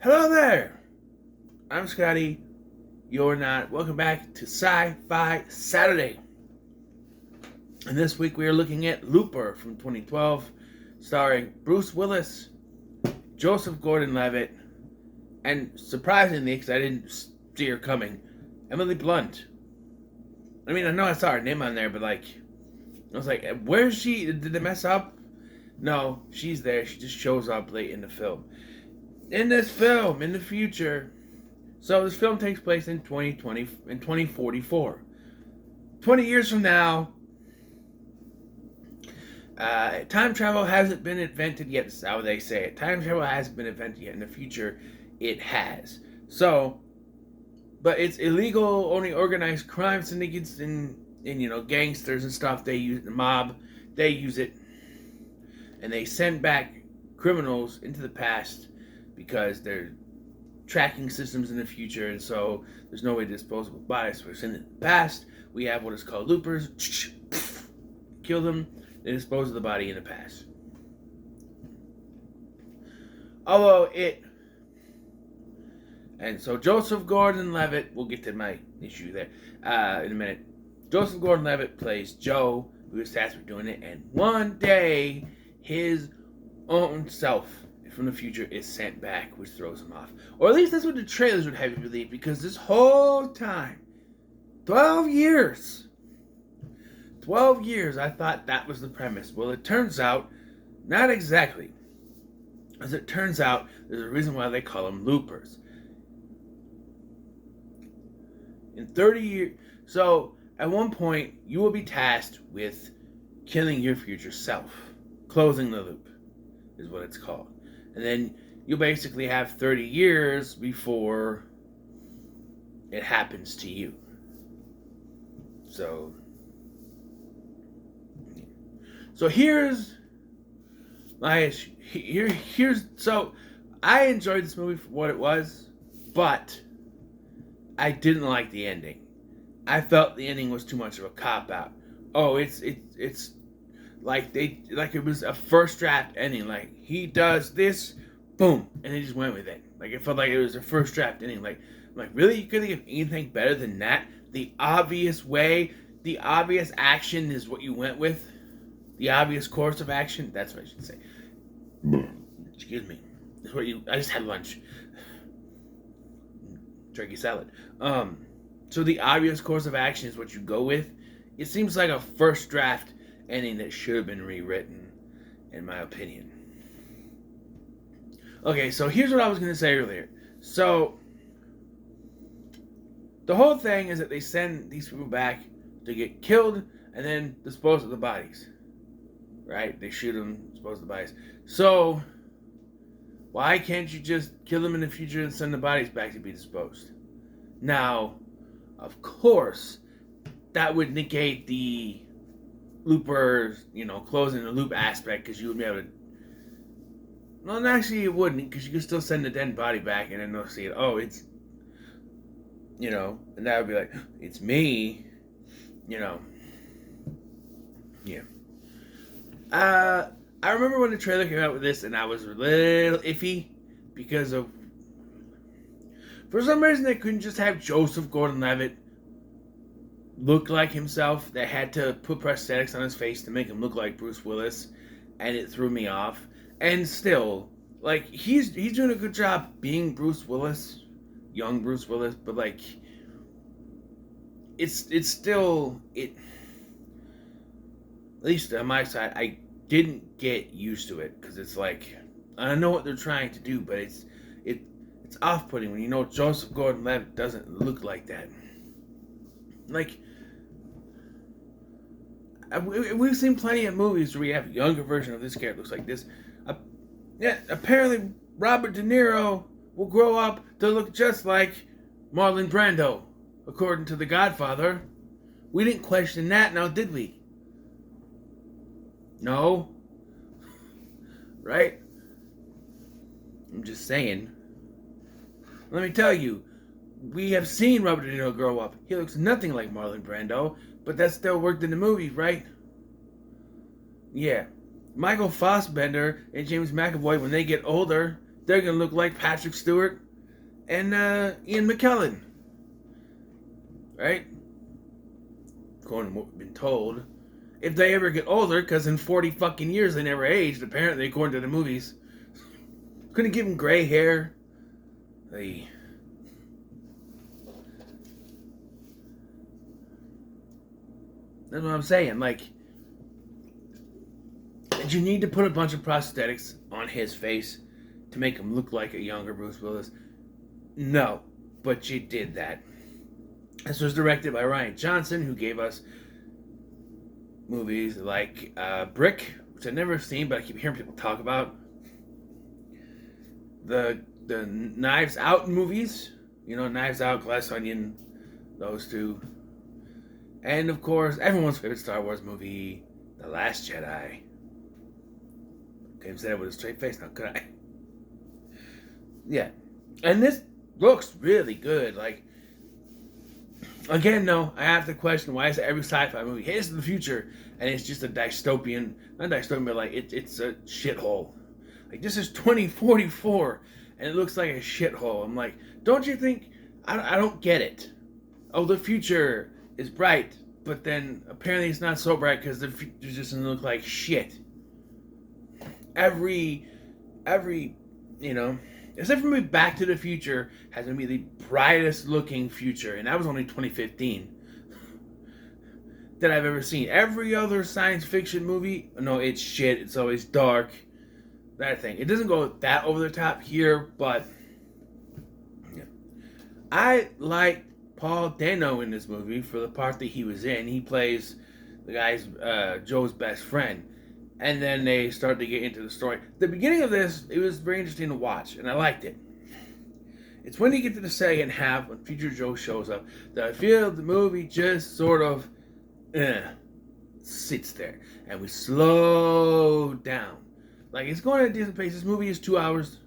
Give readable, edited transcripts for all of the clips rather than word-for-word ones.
Hello there! I'm Scotty. You're not. Welcome back to Sci-Fi Saturday. And this week we are looking at Looper from 2012, starring Bruce Willis, Joseph Gordon-Levitt, and surprisingly, because I didn't see her coming, Emily Blunt. I mean, I know I saw her name on there, but I was like, where is she? Did they mess up? No, she's there. She just shows up late in the film. In this film, in the future, so this film takes place in 2044. 20 years from now, time travel hasn't been invented yet. That's how they say it. Time travel hasn't been invented yet. In the future, it has. So, but it's illegal. Only organized crime syndicates and gangsters and stuff. They use the mob. They use it, and they send back criminals into the past because they're tracking systems in the future, and so there's no way to dispose of bodies. So in the past, we have what is called loopers. Kill them, they dispose of the body in the past. And so Joseph Gordon-Levitt, we'll get to my issue there in a minute. Joseph Gordon-Levitt plays Joe, who is tasked with doing it, and one day his own self from the future is sent back, which throws him off. Or at least that's what the trailers would have you believe, because this whole time, 12 years, I thought that was the premise. Well, it turns out, not exactly. As it turns out, there's a reason why they call them loopers. In 30 years, so at one point, you will be tasked with killing your future self. Closing the loop is what it's called. And then you basically have 30 years before it happens to you. So here's my issue. So I enjoyed this movie for what it was, but I didn't like the ending. I felt the ending was too much of a cop-out. Oh, it's like it was a first draft ending. Like, he does this, boom, and they just went with it. Like, it felt like it was a first draft ending. I'm like, really? You couldn't give anything better than that? The obvious way, the obvious action is what you went with? The obvious course of action? That's what I should say. Excuse me. I just had lunch. Turkey salad. So the obvious course of action is what you go with? It seems like a first draft ending that should have been rewritten, in my opinion. Okay, so here's what I was going to say earlier. So, the whole thing is that they send these people back to get killed and then dispose of the bodies. Right? They shoot them, dispose of the bodies. So, why can't you just kill them in the future and send the bodies back to be disposed? Now, of course, that would negate the loopers, closing the loop aspect, because you would be able to. Well, actually, it wouldn't, because you could still send the dead body back, and then they'll see it. Oh, it's, and that would be like, it's me, Yeah. I remember when the trailer came out with this, and I was a little iffy because of. For some reason, they couldn't just have Joseph Gordon-Levitt look like himself. They had to put prosthetics on his face to make him look like Bruce Willis, and it threw me off. And still, he's doing a good job being Bruce Willis, young Bruce Willis, but it's still at least on my side, I didn't get used to it, because it's I know what they're trying to do, but it's off-putting when Joseph Gordon-Levitt doesn't look like that. We've seen plenty of movies where we have a younger version of this character looks like this. Apparently Robert De Niro will grow up to look just like Marlon Brando, according to The Godfather. We didn't question that, now did we? No? Right? I'm just saying. Let me tell you, we have seen Robert De Niro grow up. He looks nothing like Marlon Brando, but that still worked in the movie, right? Yeah. Michael Fassbender and James McAvoy, when they get older, they're going to look like Patrick Stewart and Ian McKellen. Right? According to what we've been told. If they ever get older, because in 40 fucking years they never aged, apparently, according to the movies. Couldn't give them gray hair. That's what I'm saying. Like, did you need to put a bunch of prosthetics on his face to make him look like a younger Bruce Willis? No, but you did that. This was directed by Rian Johnson, who gave us movies like Brick, which I've never seen, but I keep hearing people talk about. The Knives Out movies, Knives Out, Glass Onion, those two. And of course, everyone's favorite Star Wars movie, The Last Jedi. Couldn't have said it with a straight face now, could I? Yeah. And this looks really good. Like, again, no, I have to question, why is every sci-fi movie here's the future and it's just a dystopian, not dystopian, but like it's a shithole. Like, this is 2044 and it looks like a shithole. I'm like, don't you think, I don't get it. Oh, the future is bright, but then apparently it's not so bright because the future just doesn't look like shit. Every except for me, Back to the Future has going to be the brightest looking future, and that was only 2015 that I've ever seen. Every other science fiction movie, no, it's shit. It's always dark. That thing. It doesn't go that over the top here, but yeah. I like Paul Dano in this movie for the part that he was in. He plays the guy's Joe's best friend. And then they start to get into the story. The beginning of this, it was very interesting to watch, and I liked it. It's when you get to the second half, when Future Joe shows up, that I feel the movie just sort of sits there. And we slow down. Like, it's going at a decent pace. This movie is 2 hours,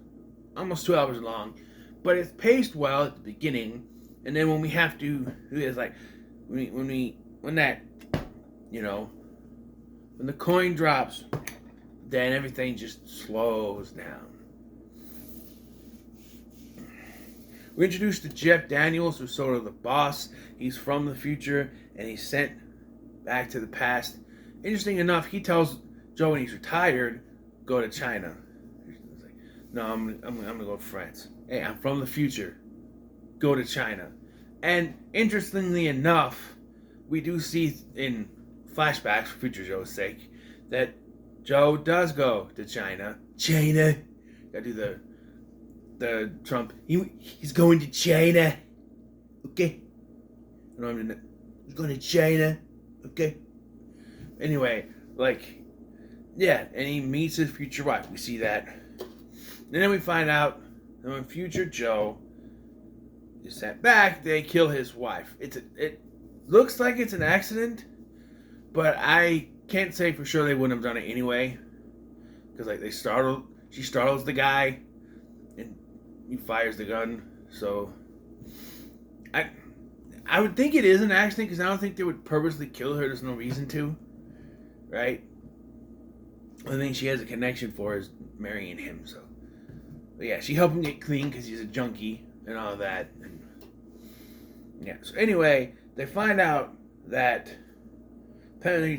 almost 2 hours long. But it's paced well at the beginning. And then when we have to, it's like, when the coin drops, then everything just slows down. We're introduced to Jeff Daniels, who's sort of the boss. He's from the future, and he's sent back to the past. Interesting enough, he tells Joe when he's retired, go to China. He's like, no, I'm gonna go to France. Hey, I'm from the future. Go to China. And interestingly enough, we do see in flashbacks, for Future Joe's sake, that Joe does go to China. China. Gotta do the Trump. He's going to China. Okay. He's going to China. Okay. Anyway, yeah, and he meets his future wife. We see that. And then we find out that when Future Joe is sent back, they kill his wife. It looks like it's an accident, but I can't say for sure they wouldn't have done it anyway. Because, she startles the guy, and he fires the gun. So, I would think it is an accident, because I don't think they would purposely kill her. There's no reason to. Right? The thing she has a connection for is marrying him, so. But yeah, she helped him get clean, because he's a junkie, and all that. And, yeah, so anyway, they find out that apparently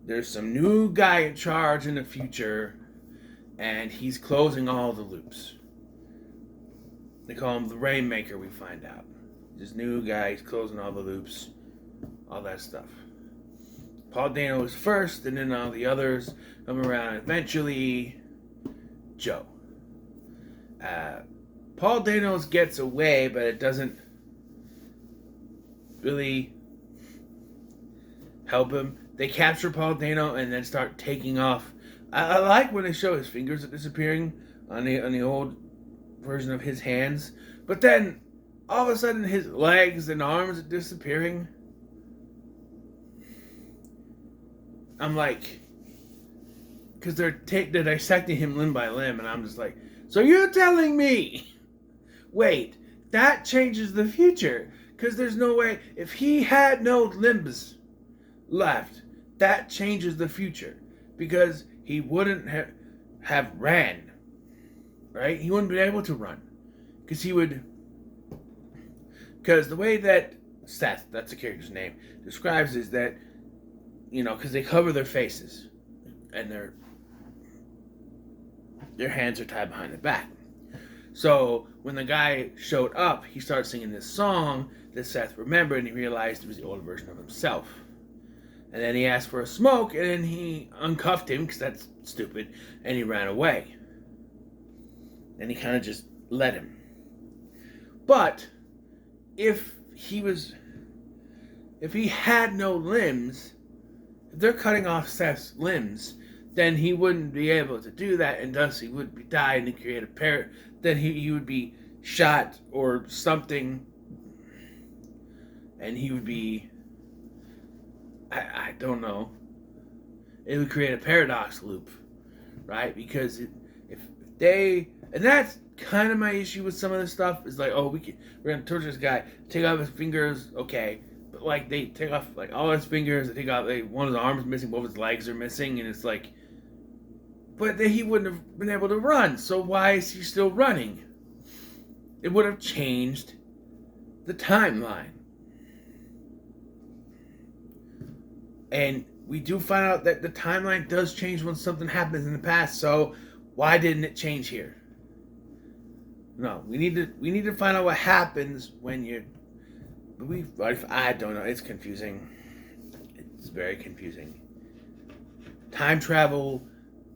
there's some new guy in charge in the future, and he's closing all the loops. They call him the Rainmaker, we find out. This new guy, he's closing all the loops, all that stuff. Paul Dano is first, and then all the others come around. Eventually, Joe. Paul Dano gets away, but it doesn't really help him. They capture Paul Dano and then start taking off. I like when they show his fingers disappearing on the old version of his hands, but then all of a sudden his legs and arms are disappearing. I'm like, because they're dissecting him limb by limb, and I'm just like, so you're telling me, wait, that changes the future, because there's no way, if he had no limbs left, that changes the future, because he wouldn't have ran. right? He wouldn't be able to run. Because the way that Seth, that's the character's name, describes is that, because they cover their faces and their hands are tied behind their back. So when the guy showed up, he started singing this song that Seth remembered, and he realized it was the older version of himself. And then he asked for a smoke, and then he uncuffed him, because that's stupid, and he ran away. And he kind of just let him. But if he had no limbs, if they're cutting off Seth's limbs, then he wouldn't be able to do that, and thus he would be died and create a pair. Then he would be shot or something, and he would be, I don't know. It would create a paradox loop, right? Because and that's kind of my issue with some of this stuff. Is like, oh, we're gonna torture this guy, take off his fingers, okay. But like they take off like all his fingers, they take off one of his arms missing, both his legs are missing, and it's like, but then he wouldn't have been able to run. So why is he still running? It would have changed the timeline. And we do find out that the timeline does change when something happens in the past. So why didn't it change here? No, we need to find out what happens when you're. I don't know. It's confusing. It's very confusing. Time travel,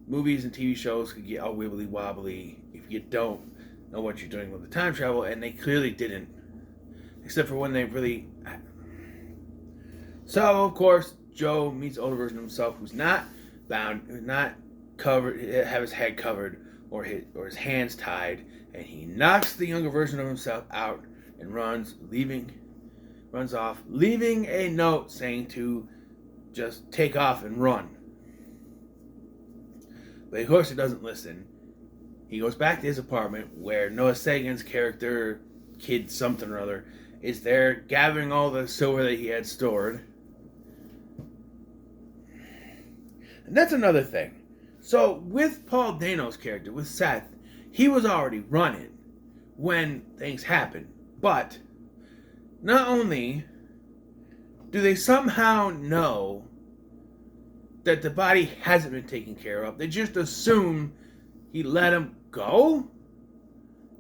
movies and TV shows could get all wibbly wobbly if you don't know what you're doing with the time travel, and they clearly didn't, except for when they really. So of course, Joe meets the older version of himself, who's not bound, who's not covered, have his head covered or his hands tied, and he knocks the younger version of himself out and runs off, leaving a note saying to just take off and run. But of course he doesn't listen. He goes back to his apartment where Noah Sagan's character, Kid something or other, is there gathering all the silver that he had stored. And that's another thing. So with Paul Dano's character, with Seth, he was already running when things happened. But not only do they somehow know that the body hasn't been taken care of, they just assume he let him go.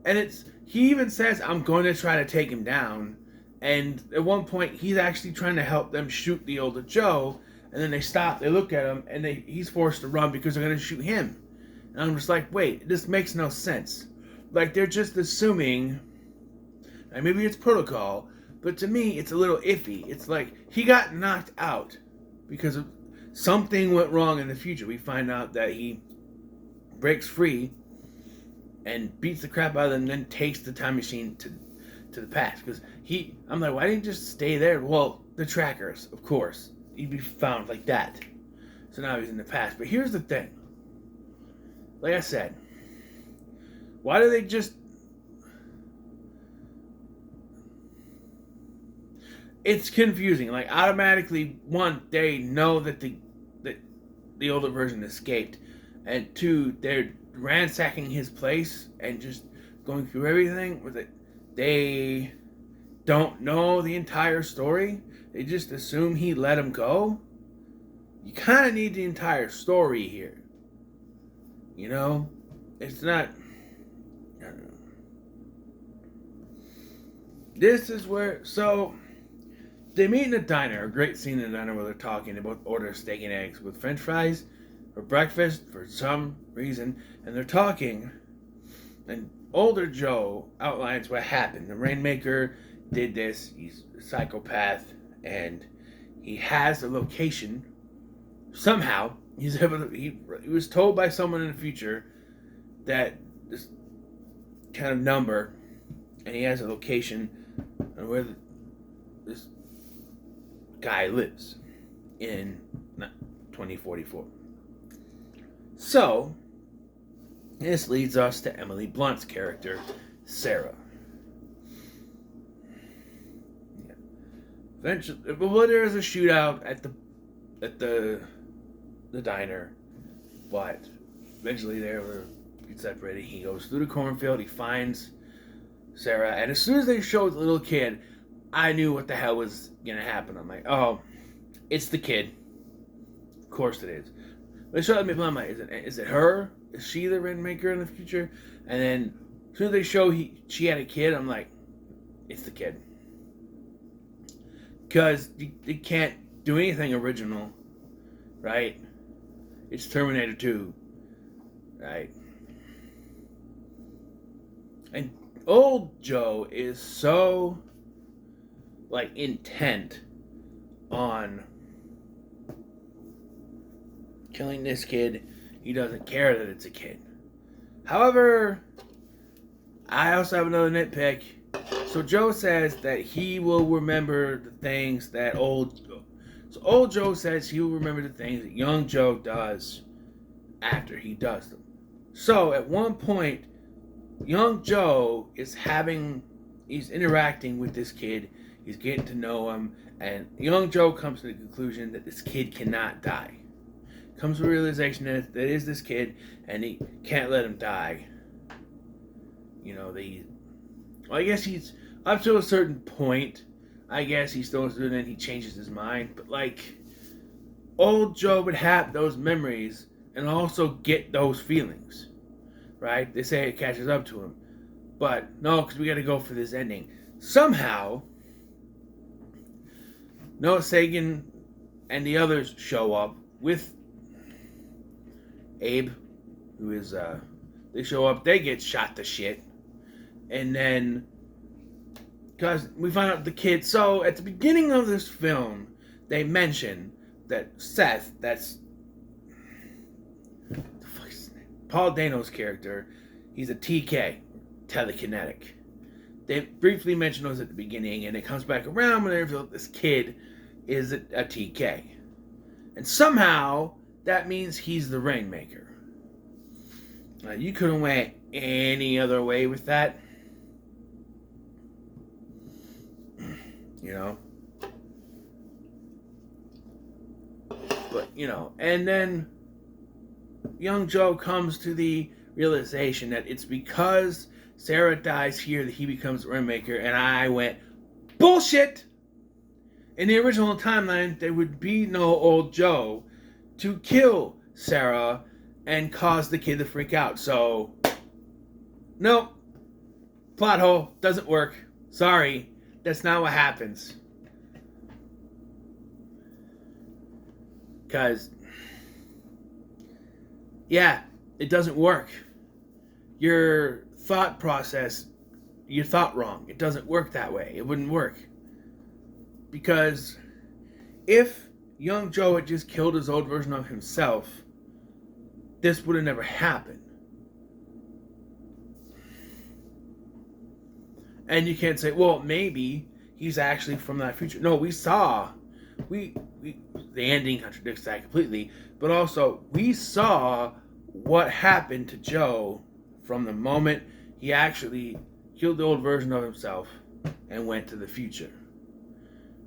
And he even says, I'm going to try to take him down. And at one point, he's actually trying to help them shoot the older Joe. And then they stop, they look at him, and he's forced to run because they're going to shoot him. And I'm just like, wait, this makes no sense. Like, they're just assuming, and maybe it's protocol, but to me, it's a little iffy. It's like, he got knocked out because of something went wrong in the future. We find out that he breaks free and beats the crap out of them, and then takes the time machine to the past. Because I'm like, why didn't he just stay there? Well, the trackers, of course. He'd be found like that. So now he's in the past. But here's the thing. Like I said, why do they just... It's confusing. Like, automatically, one, they know that the older version escaped. And two, they're ransacking his place and just going through everything with it. They don't know the entire story. They just assume he let him go. You kind of need the entire story here. You know? It's not... I don't know. This is where... So, they meet in a diner. A great scene in the diner where they're talking. They both order steak and eggs with french fries for breakfast for some reason. And they're talking. And older Joe outlines what happened. The Rainmaker did this. He's a psychopath. And he has a location. Somehow, he's able to. He was told by someone in the future that this kind of number, and he has a location where this guy lives in 2044. So, this leads us to Emily Blunt's character, Sarah. Eventually, well, there is a shootout at the diner, but eventually they were get separated. He goes through the cornfield. He finds Sarah, and as soon as they showed the little kid, I knew what the hell was gonna happen. I'm like, oh, it's the kid. Of course it is. They showed me, I'm like, is it her? Is she the Rainmaker in the future? And then as soon as they show she had a kid, I'm like, it's the kid. Because you can't do anything original, right? It's Terminator 2, right? And old Joe is so, like, intent on killing this kid. He doesn't care that it's a kid. However, I also have another nitpick. So Joe says that he will remember the things that old Joe says he will remember the things that young Joe does after he does them. So at one point, young Joe he's interacting with this kid, he's getting to know him, and young Joe comes to the conclusion that this kid cannot die. Comes to the realization that it is this kid, and he can't let him die. You know, I guess he's up to a certain point. I guess he's still doing it, and he changes his mind. But, like, old Joe would have those memories and also get those feelings, right? They say it catches up to him. But, no, because we got to go for this ending. Somehow, Noah Sagan and the others show up with Abe, who is, they show up, they get shot to shit. And then, because we find out the kid, so at the beginning of this film, they mention that Seth, that's, what the fuck is his name? Paul Dano's character, he's a TK, telekinetic. They briefly mention those at the beginning, and it comes back around when they reveal that this kid is a TK. And somehow, that means he's the Rainmaker. You couldn't went any other way with that. You know? But, you know, and then young Joe comes to the realization that it's because Sarah dies here that he becomes the Rainmaker, and I went, bullshit! In the original timeline, there would be no old Joe to kill Sarah and cause the kid to freak out. So, nope. Plot hole. Doesn't work. Sorry. That's not what happens. Because, yeah, it doesn't work. Your thought process, you thought wrong. It doesn't work that way. It wouldn't work. Because if young Joe had just killed his old version of himself, this would have never happened. And you can't say, well, maybe he's actually from that future. No, we saw, the ending contradicts that completely, but also we saw what happened to Joe from the moment he actually killed the old version of himself and went to the future.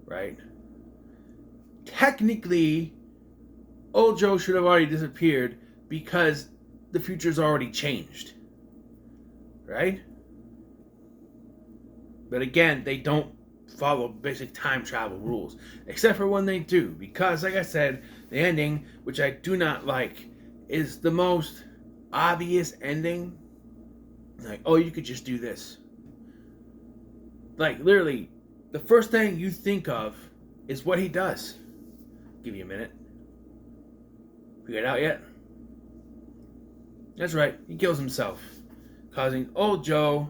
Right? Technically, old Joe should have already disappeared because the future's already changed. Right? But again, they don't follow basic time travel rules. Except for when they do. Because, like I said, the ending, which I do not like, is the most obvious ending. Like, oh, you could just do this. Like, literally, the first thing you think of is what he does. Give you a minute. Figure it out yet? That's right. He kills himself, causing old Joe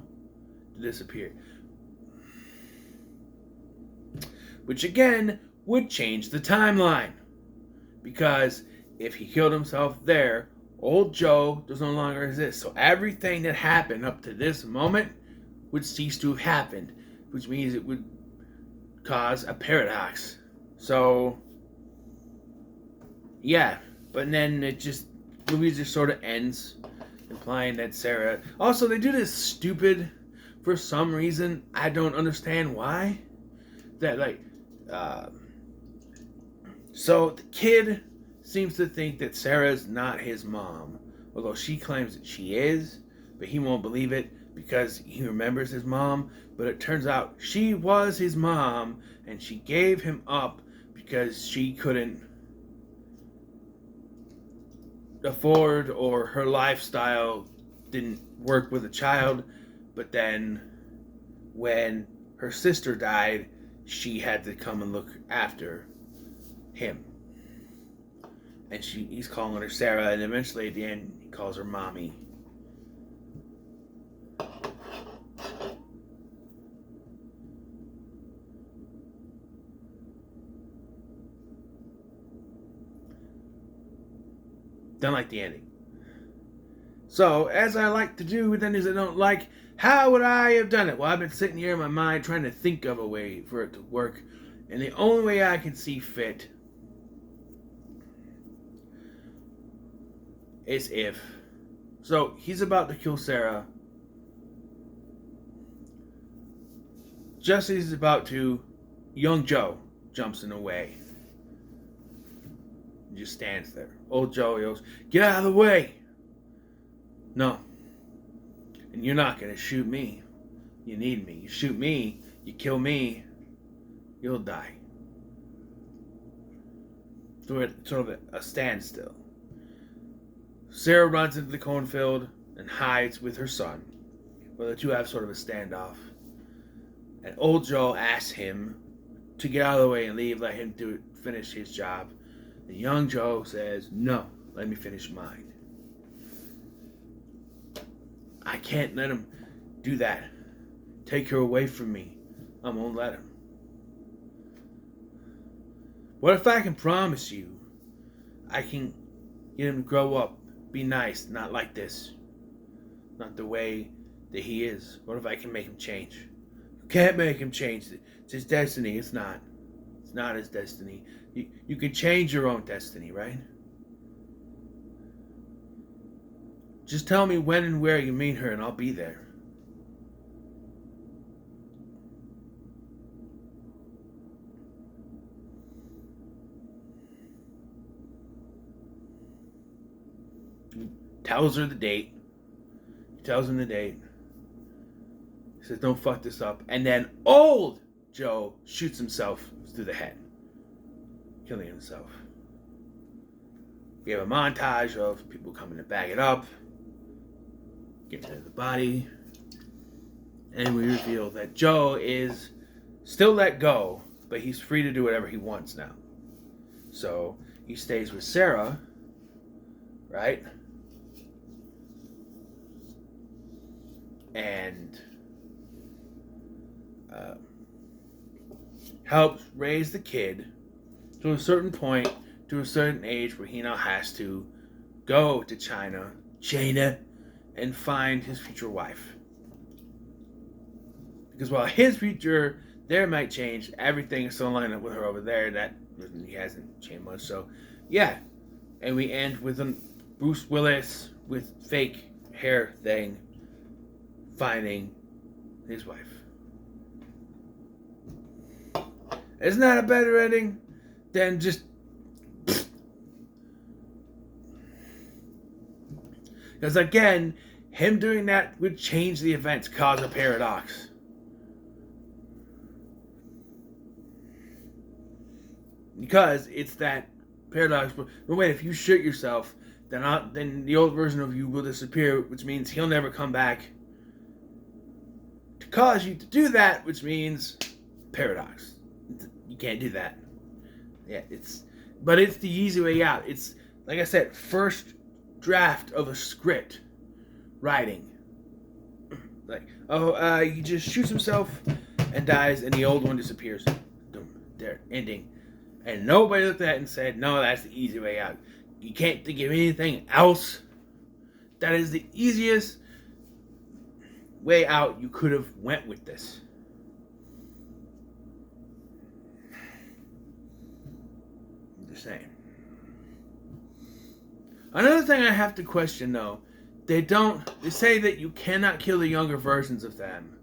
to disappear. Which again would change the timeline. Because if he killed himself there, old Joe does no longer exist. So everything that happened up to this moment would cease to have happened. Which means it would cause a paradox. So, yeah. But then movie just sort of ends, implying that Sarah... Also, they do this stupid, for some reason, I don't understand why. That, like, so the kid seems to think that Sarah's not his mom. although she claims that she is, but he won't believe it because he remembers his mom. But it turns out she was his mom, and she gave him up because she couldn't afford, or her lifestyle didn't work with a child. But then when her sister died, she had to come and look after him. And he's calling her Sarah, and eventually at the end he calls her Mommy. Don't like the ending. So, as I like to do with endings I don't like, how would I have done it? Well, I've been sitting here in my mind trying to think of a way for it to work, and the only way I can see fit is if... So, he's about to kill Sarah. Just as he's about to, young Joe jumps in the way. He just stands there. Old Joe yells, "Get out of the way!" No. And you're not going to shoot me. You need me. You shoot me, you kill me, you'll die. So it's sort of a standstill. Sarah runs into the cornfield and hides with her son, where the two have sort of a standoff. And old Joe asks him to get out of the way and leave, let him finish his job. And young Joe says, "No, let me finish mine. I can't let him do that. Take her away from me. I won't let him. What if I can promise you I can get him to grow up, be nice, not like this, not the way that he is? What if I can make him change?" You can't make him change. It's his destiny. It's not. It's not his destiny. You can change your own destiny, right? Just tell me when and where you meet her and I'll be there. He tells her the date. He tells him the date. He says, "Don't fuck this up." And then old Joe shoots himself through the head, killing himself. We have a montage of people coming to bag it up, getting rid of the body, and we reveal that Joe is still let go, but he's free to do whatever he wants now. So he stays with Sarah, right? And helps raise the kid to a certain point, to a certain age where he now has to go to China, and find his future wife. Because while his future there might change, everything is still lined up with her over there. That he hasn't changed much. So, yeah. And we end with Bruce Willis with fake hair thing finding his wife. Isn't that a better ending than just... Because again, him doing that would change the events, cause a paradox. Because it's that paradox. But wait, if you shoot yourself, then the old version of you will disappear, which means he'll never come back to cause you to do that, which means paradox. You can't do that. Yeah, but it's the easy way out. It's, like I said, first draft of a script writing. Like, he just shoots himself and dies, and the old one disappears. There, ending. And nobody looked at it and said, "No, that's the easy way out. You can't think of anything else. That is the easiest way out. You could have went with this." I'm just saying. Another thing I have to question, though, they say that you cannot kill the younger versions of them.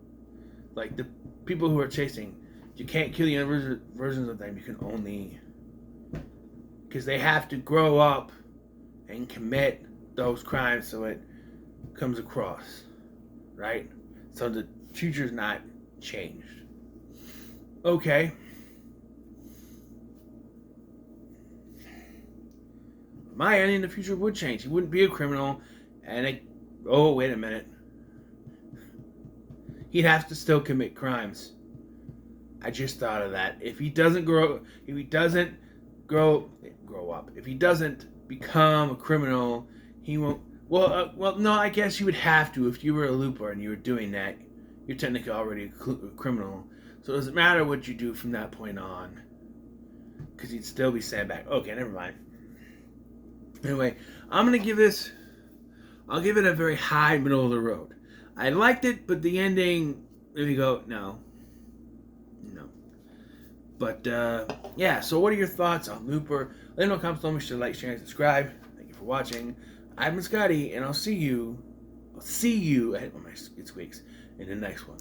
Like the people who are chasing. You can't kill the younger versions of them. You can only... Because they have to grow up and commit those crimes so it comes across, right? So the future's not changed. Okay. My ending, the future would change. He wouldn't be a criminal, and oh, wait a minute. He'd have to still commit crimes. I just thought of that. If he doesn't grow up, if he doesn't become a criminal, he won't. Well, no. I guess you would have to if you were a looper and you were doing that. You're technically already a criminal, so it doesn't matter what you do from that point on, because you'd still be sent back. Okay, never mind. Anyway, I'm gonna give this. I'll give it a very high middle of the road. I liked it, but the ending. There you go. No. But yeah. So, what are your thoughts on Looper? Let me know in the comments below. Make sure to like, share, and subscribe. Thank you for watching. I've been Scotty, and I'll see you. I hit my squeaks in the next one.